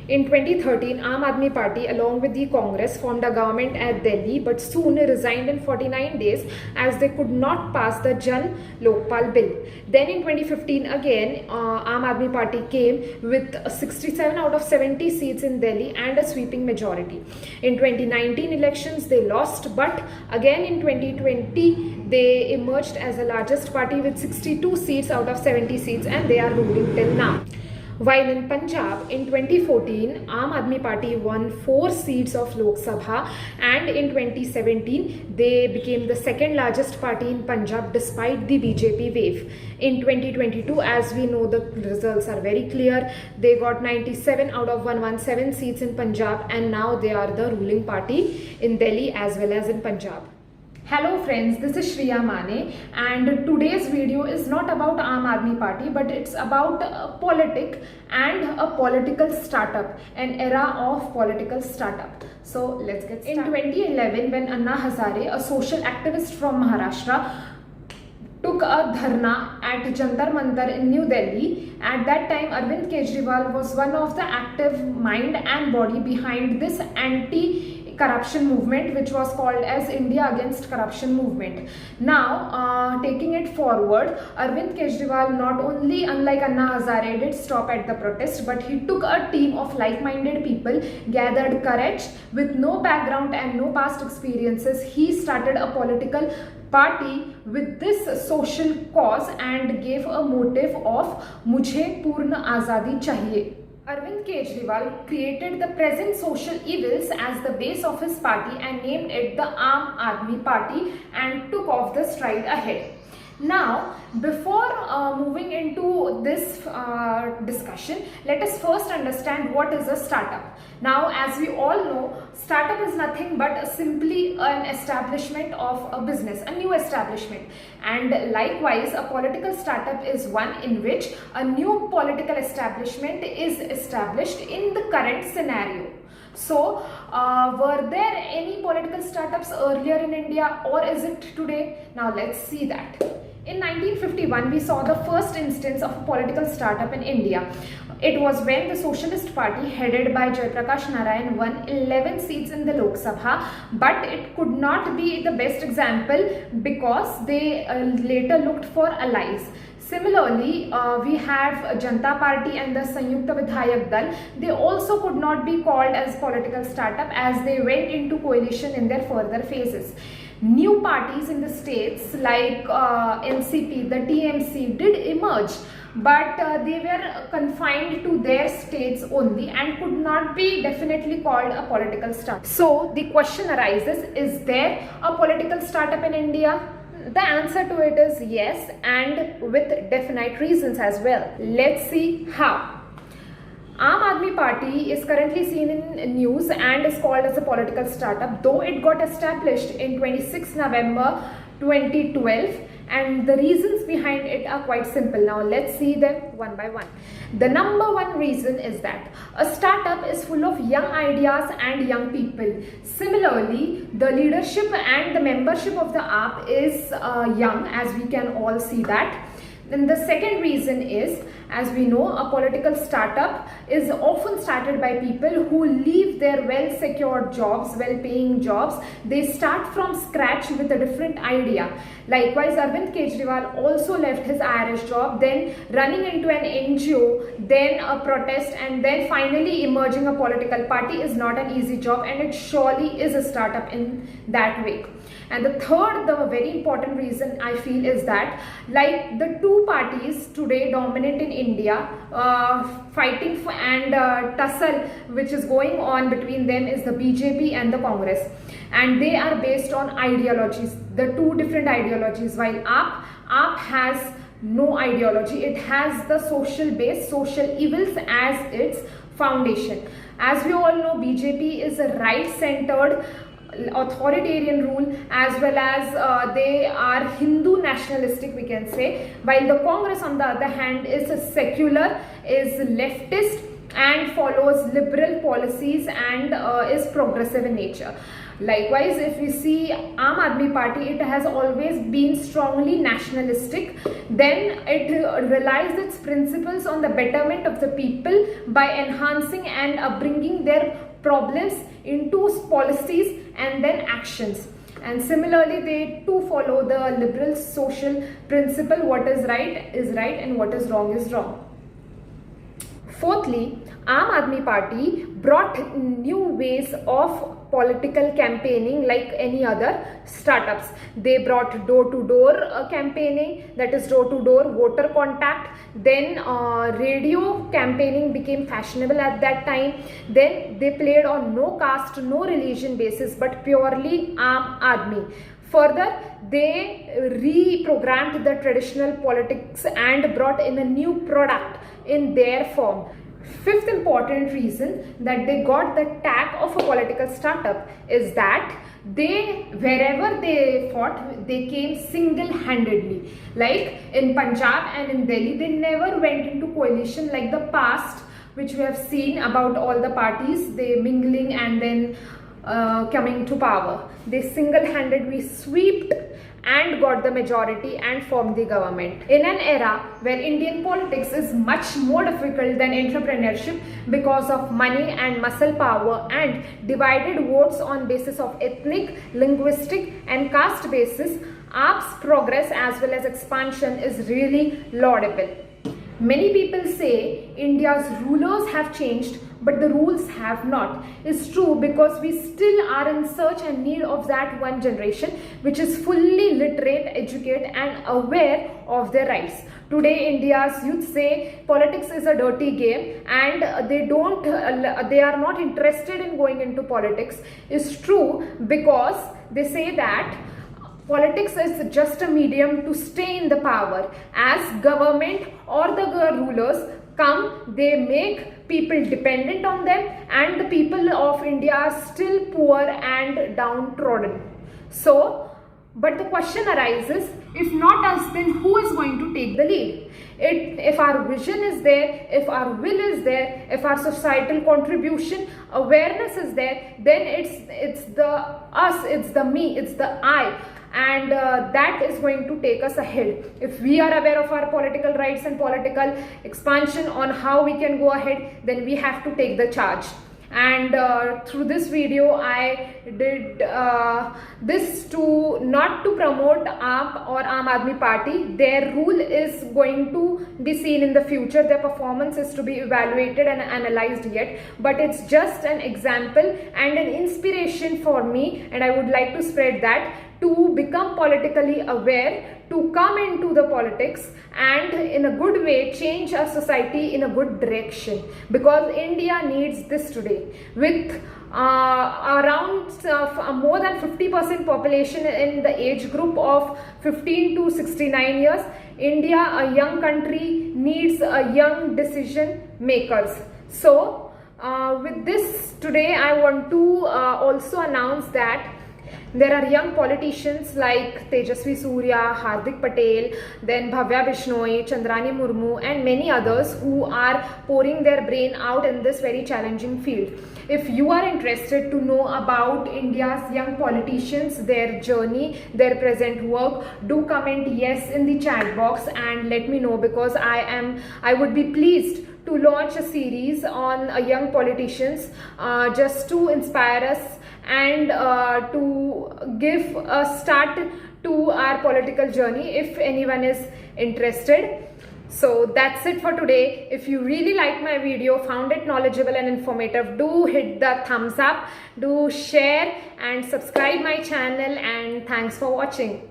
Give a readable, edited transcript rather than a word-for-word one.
In 2013, Aam Aadmi Party along with the Congress formed a government at Delhi but soon resigned in 49 days as they could not pass the Jan Lokpal bill. Then in 2015 again, Aam Aadmi Party came with 67 out of 70 seats in Delhi and a sweeping majority. In 2019 elections they lost, but again in 2020 they emerged as the largest party with 62 seats out of 70 seats and they are ruling till now. While in Punjab in 2014, Aam Aadmi Party won 4 seats of Lok Sabha, and in 2017 they became the second largest party in Punjab despite the BJP wave. In 2022, as we know, the results are very clear. They got 97 out of 117 seats in Punjab and now they are the ruling party in Delhi as well as in Punjab. Hello friends, this is Shriya Mane and today's video is not about Aam Aadmi Party but it's about politics and a political startup, an era of political startup. So let's get started. In 2011, when Anna Hazare, a social activist from Maharashtra, took a dharna at Jantar Mantar in New Delhi. At that time, Arvind Kejriwal was one of the active mind and body behind this anti-corruption movement, which was called as India Against Corruption movement. Now, taking it forward, Arvind Kejriwal not only, unlike Anna Hazare, did stop at the protest, but he took a team of like-minded people, gathered courage with no background and no past experiences. He started a political party with this social cause and gave a motive of Mujhe Purna Azadi Chahiye. Arvind Kejriwal created the present social evils as the base of his party and named it the Aam Aadmi Party and took off the stride ahead. Now, before moving into this discussion, let us first understand what is a startup. Now, as we all know, startup is nothing but simply an establishment of a business, a new establishment. And likewise, a political startup is one in which a new political establishment is established in the current scenario. So, were there any political startups earlier in India or is it today? Now, let's see that. In 1951, we saw the first instance of a political startup in India. It was when the Socialist Party headed by Jayaprakash Narayan won 11 seats in the Lok Sabha, but it could not be the best example because they later looked for allies. Similarly, we have Janata Party and the Sanyukta Vidhayak Dal. They also could not be called as political startup as they went into coalition in their further phases. New parties in the states like NCP, the TMC did emerge, but they were confined to their states only and could not be definitely called a political startup. So the question arises, is there a political startup in India? The answer to it is yes, and with definite reasons as well. Let's see how. Aam Aadmi Party is currently seen in news and is called as a political startup, though it got established in 26 November 2012, and the reasons behind it are quite simple. Now let's see them one by one. The number one reason is that a startup is full of young ideas and young people. Similarly, the leadership and the membership of the AAP is young, as we can all see that. Then the second reason is, as we know, a political startup is often started by people who leave their well-secured jobs, well-paying jobs. They start from scratch with a different idea. Likewise, Arvind Kejriwal also left his IRS job, then running into an NGO, then a protest, and then finally emerging a political party is not an easy job, and it surely is a startup in that way. And the third, the very important reason I feel is that, like the two parties today dominant in India, fighting for and tussle which is going on between them is the BJP and the Congress, and they are based on ideologies, the two different ideologies. While AAP has no ideology, it has the social base, social evils as its foundation. As we all know, BJP is a right-centered authoritarian rule, as well as they are Hindu nationalistic, we can say, while the Congress on the other hand is a secular, is leftist, and follows liberal policies and is progressive in nature. Likewise, if we see Aam Aadmi Party, it has always been strongly nationalistic. Then it relies its principles on the betterment of the people by enhancing and bringing their problems into policies and then actions. And similarly, they too follow the liberal social principle: what is right and what is wrong. Fourthly, Aam Aadmi Party brought new ways of political campaigning like any other startups. They brought door-to-door campaigning, that is door-to-door voter contact. Then radio campaigning became fashionable at that time. Then they played on no caste, no religion basis, but purely Aam Aadmi. Further, they reprogrammed the traditional politics and brought in a new product in their form. Fifth important reason that they got the tag of a political startup is that they, wherever they fought, they came single-handedly. Like in Punjab and in Delhi, they never went into coalition like the past, which we have seen about all the parties, they mingling and then coming to power. They single-handedly swept and got the majority and formed the government. In an era where Indian politics is much more difficult than entrepreneurship because of money and muscle power and divided votes on basis of ethnic, linguistic and caste basis, AAP's progress as well as expansion is really laudable. Many people say India's rulers have changed, but the rules have not. It's true, because we still are in search and need of that one generation which is fully literate, educated and aware of their rights. Today India's youth say politics is a dirty game and they are not interested in going into politics. It's true, because they say that politics is just a medium to stay in the power. As government or the rulers come, they make people dependent on them, and the people of India are still poor and downtrodden. So, but the question arises, if not us, then who is going to take the lead? If our vision is there, if our will is there, if our societal contribution, awareness is there, then it's the us, it's the me, it's the I. And that is going to take us ahead. If we are aware of our political rights and political expansion on how we can go ahead, then we have to take the charge. And through this video I did this to not to promote AAP or Aam Aadmi Party. Their rule is going to be seen in the future, their performance is to be evaluated and analyzed yet, but it's just an example and an inspiration for me, and I would like to spread that to become politically aware, to come into the politics and in a good way change our society in a good direction, because India needs this today. With around more than 50% population in the age group of 15 to 69 years, India, a young country, needs a young decision makers. So with this today I want to also announce that there are young politicians like Tejasvi Surya, Hardik Patel, then Bhavya Bishnoi, Chandrani Murmu and many others who are pouring their brain out in this very challenging field. If you are interested to know about India's young politicians, their journey, their present work, do comment yes in the chat box and let me know, because I would be pleased to launch a series on young politicians just to inspire us and to give a start to our political journey if anyone is interested. So that's it for today. If you really liked my video, found it knowledgeable and informative, do hit the thumbs up, do share and subscribe my channel, and thanks for watching.